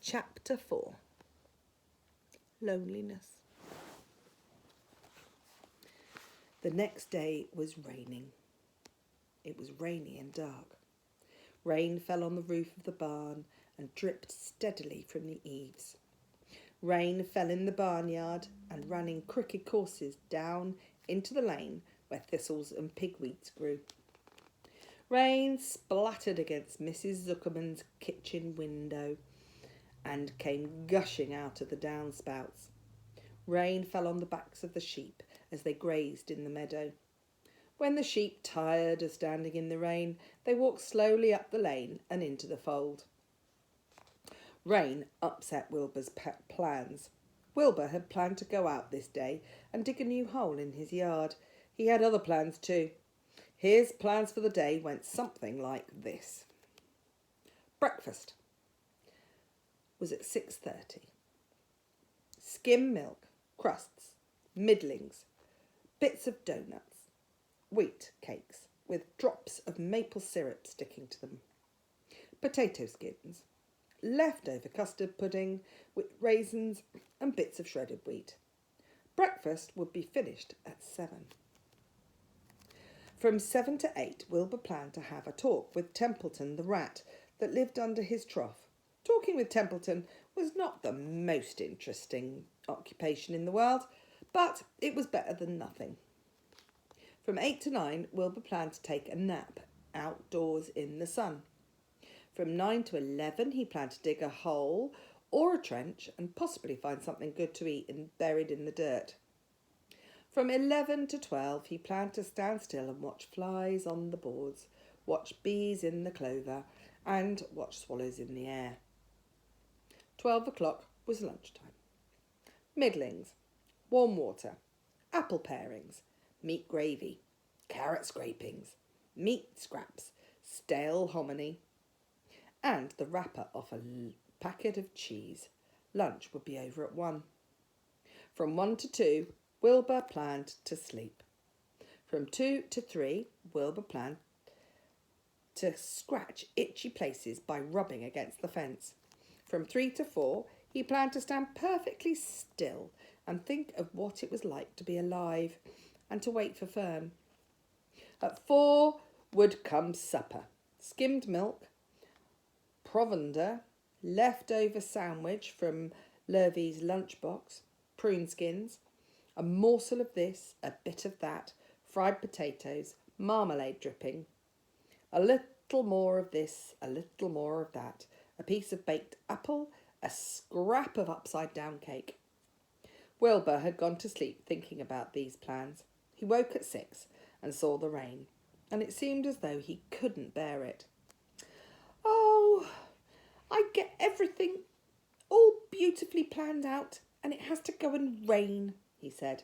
Chapter 4. Loneliness. The next day was raining. It was rainy and dark. Rain fell on the roof of the barn and dripped steadily from the eaves. Rain fell in the barnyard and ran in crooked courses down into the lane where thistles and pigweeds grew. Rain splattered against Mrs. Zuckerman's kitchen window and came gushing out of the downspouts. Rain fell on the backs of the sheep as they grazed in the meadow. When the sheep, tired of standing in the rain, they walked slowly up the lane and into the fold. Rain upset Wilbur's plans. Wilbur had planned to go out this day and dig a new hole in his yard. He had other plans too. His plans for the day went something like this. Breakfast was at 6:30. Skim milk, crusts, middlings, bits of donuts, wheat cakes with drops of maple syrup sticking to them, potato skins, leftover custard pudding with raisins and bits of shredded wheat. Breakfast would be finished at 7. From 7 to 8, Wilbur planned to have a talk with Templeton the rat that lived under his trough. Talking with Templeton was not the most interesting occupation in the world, but it was better than nothing. From 8 to 9, Wilbur planned to take a nap outdoors in the sun. From 9 to 11, he planned to dig a hole or a trench and possibly find something good to eat buried in the dirt. From 11 to 12, he planned to stand still and watch flies on the boards, watch bees in the clover, and watch swallows in the air. 12 o'clock was lunchtime. Middlings, warm water, apple parings, meat gravy, carrot scrapings, meat scraps, stale hominy, and the wrapper off a packet of cheese. Lunch would be over at 1. From 1 to 2, Wilbur planned to sleep. From 2 to 3, Wilbur planned to scratch itchy places by rubbing against the fence. From 3 to 4, he planned to stand perfectly still and think of what it was like to be alive and to wait for Fern. At 4 would come supper. Skimmed milk, provender, leftover sandwich from Lurvy's lunchbox, prune skins, a morsel of this, a bit of that, fried potatoes, marmalade dripping, a little more of this, a little more of that, a piece of baked apple, a scrap of upside-down cake. Wilbur had gone to sleep thinking about these plans. He woke at 6 and saw the rain, and it seemed as though he couldn't bear it. "Oh, I get everything all beautifully planned out, and it has to go and rain," he said.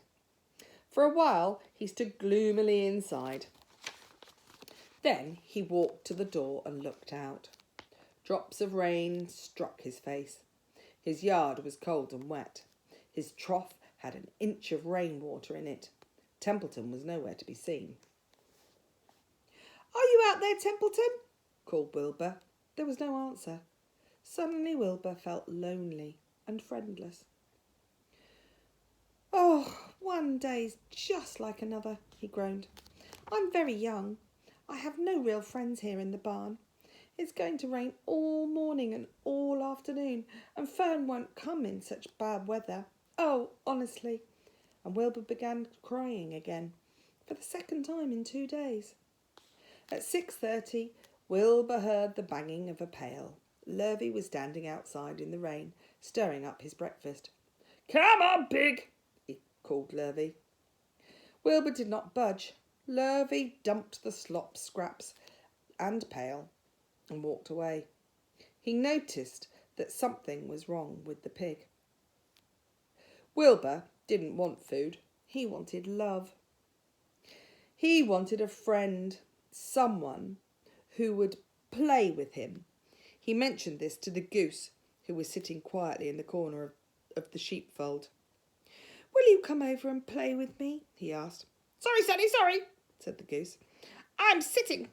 For a while he stood gloomily inside. Then he walked to the door and looked out. Drops of rain struck his face. His yard was cold and wet. His trough had an inch of rainwater in it. Templeton was nowhere to be seen. "Are you out there, Templeton?" called Wilbur. There was no answer. Suddenly Wilbur felt lonely and friendless. "Oh, one day's just like another," he groaned. "I'm very young. I have no real friends here in the barn. It's going to rain all morning and all afternoon, and Fern won't come in such bad weather. Oh, honestly." And Wilbur began crying again, for the second time in 2 days. At 6:30, Wilbur heard the banging of a pail. Lurvy was standing outside in the rain, stirring up his breakfast. "Come on, pig," he called Lurvy. Wilbur did not budge. Lurvy dumped the slop scraps and pail and walked away. He noticed that something was wrong with the pig. Wilbur didn't want food. He wanted love. He wanted a friend, someone who would play with him. He mentioned this to the goose, who was sitting quietly in the corner of the sheepfold. "Will you come over and play with me?" he asked. "Sorry, Sonny, sorry," said the goose. "I'm sitting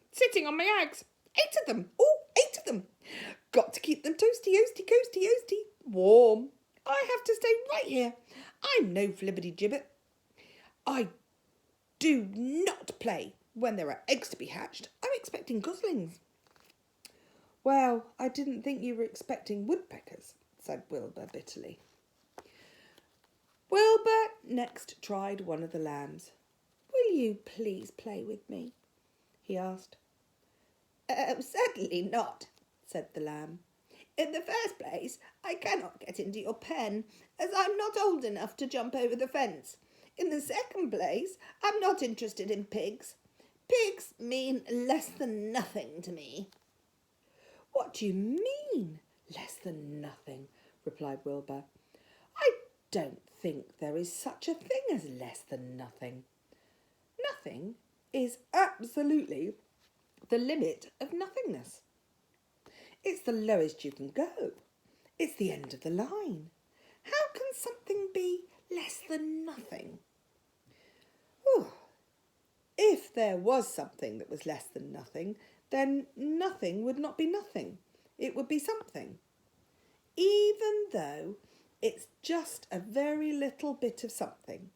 on my eggs. 8 of them. Oh, 8 of them. Got to keep them toasty, oasty, coasty, oasty, warm. I have to stay right here. I'm no flibbity-gibbet. I do not play when there are eggs to be hatched. I'm expecting goslings. Well, I didn't think you were expecting woodpeckers, said Wilbur bitterly. Wilbur next tried one of the lambs. Will you please play with me? He asked. Oh, certainly not, said the lamb. In the first place, I cannot get into your pen, as I'm not old enough to jump over the fence. In the second place, I'm not interested in pigs. Pigs mean less than nothing to me. What do you mean, less than nothing? Replied Wilbur. I don't think there is such a thing as less than nothing. Nothing is absolutely the limit of nothingness. It's the lowest you can go. It's the end of the line. How can something be less than nothing? Whew. If there was something that was less than nothing, then nothing would not be nothing. It would be something. Even though it's just a very little bit of something.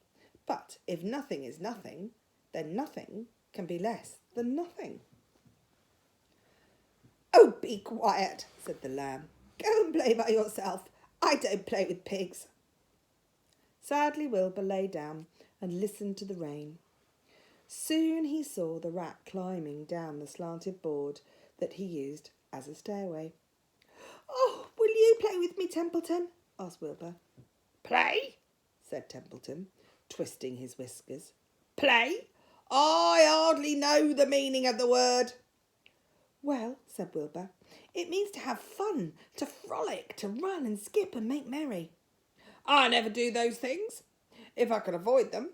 But if nothing is nothing, then nothing can be less than nothing. Oh, be quiet, said the lamb. Go and play by yourself. I don't play with pigs. Sadly, Wilbur lay down and listened to the rain. Soon he saw the rat climbing down the slanted board that he used as a stairway. Oh, will you play with me, Templeton? Asked Wilbur. Play? Said Templeton, twisting his whiskers. Play? I hardly know the meaning of the word. Well, said Wilbur, it means to have fun, to frolic, to run and skip and make merry. I never do those things, if I can avoid them,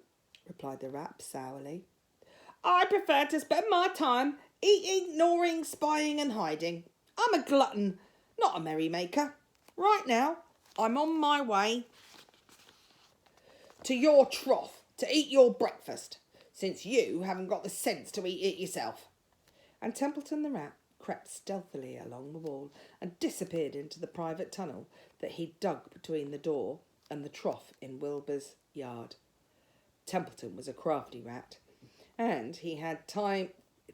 replied the rat sourly. I prefer to spend my time eating, gnawing, spying and hiding. I'm a glutton, not a merrymaker. Right now, I'm on my way to your trough to eat your breakfast, since you haven't got the sense to eat it yourself. And Templeton the rat crept stealthily along the wall and disappeared into the private tunnel that he'd dug between the door and the trough in Wilbur's yard. Templeton was a crafty rat, and he had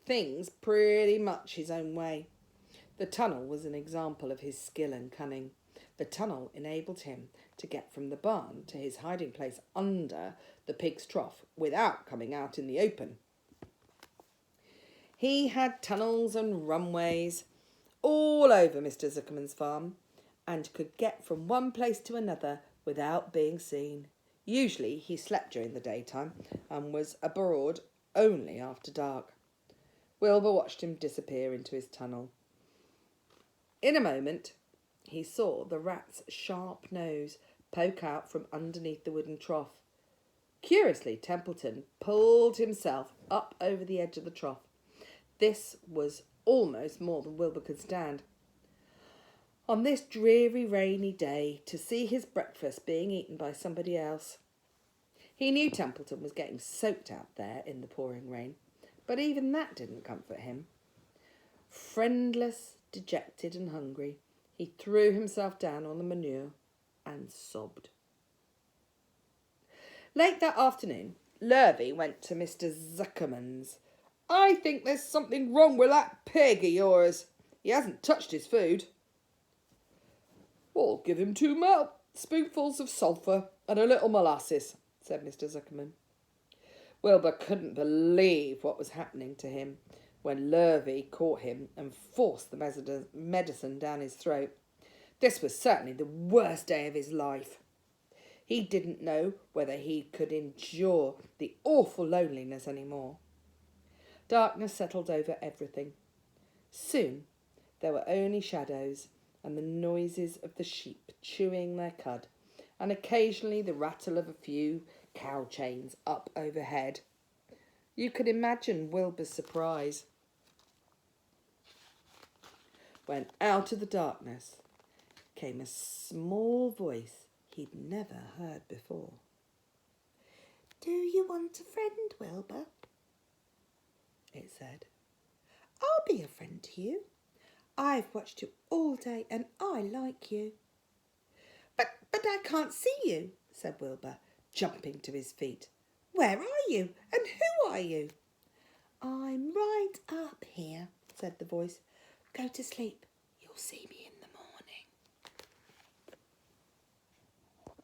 things pretty much his own way. The tunnel was an example of his skill and cunning. The tunnel enabled him to get from the barn to his hiding place under the pig's trough without coming out in the open. He had tunnels and runways all over Mr. Zuckerman's farm and could get from one place to another without being seen. Usually he slept during the daytime and was abroad only after dark. Wilbur watched him disappear into his tunnel. In a moment, he saw the rat's sharp nose poke out from underneath the wooden trough. Curiously, Templeton pulled himself up over the edge of the trough. This was almost more than Wilbur could stand. On this dreary, rainy day, to see his breakfast being eaten by somebody else. He knew Templeton was getting soaked out there in the pouring rain, but even that didn't comfort him. Friendless, dejected and hungry, he threw himself down on the manure and sobbed. Late that afternoon, Lurvy went to Mr. Zuckerman's. I think there's something wrong with that pig of yours. He hasn't touched his food. Well, give him 2 spoonfuls of sulphur and a little molasses, said Mr. Zuckerman. Wilbur couldn't believe what was happening to him when Lurvy caught him and forced the medicine down his throat. This was certainly the worst day of his life. He didn't know whether he could endure the awful loneliness any more. Darkness settled over everything. Soon there were only shadows and the noises of the sheep chewing their cud, and occasionally the rattle of a few cow chains up overhead. You could imagine Wilbur's surprise when out of the darkness came a small voice he'd never heard before. Do you want a friend, Wilbur? It said. I'll be a friend to you. I've watched you all day and I like you." But I can't see you," said Wilbur, jumping to his feet. "Where are you and who are you?" "I'm right up here," said the voice. "Go to sleep. You'll see me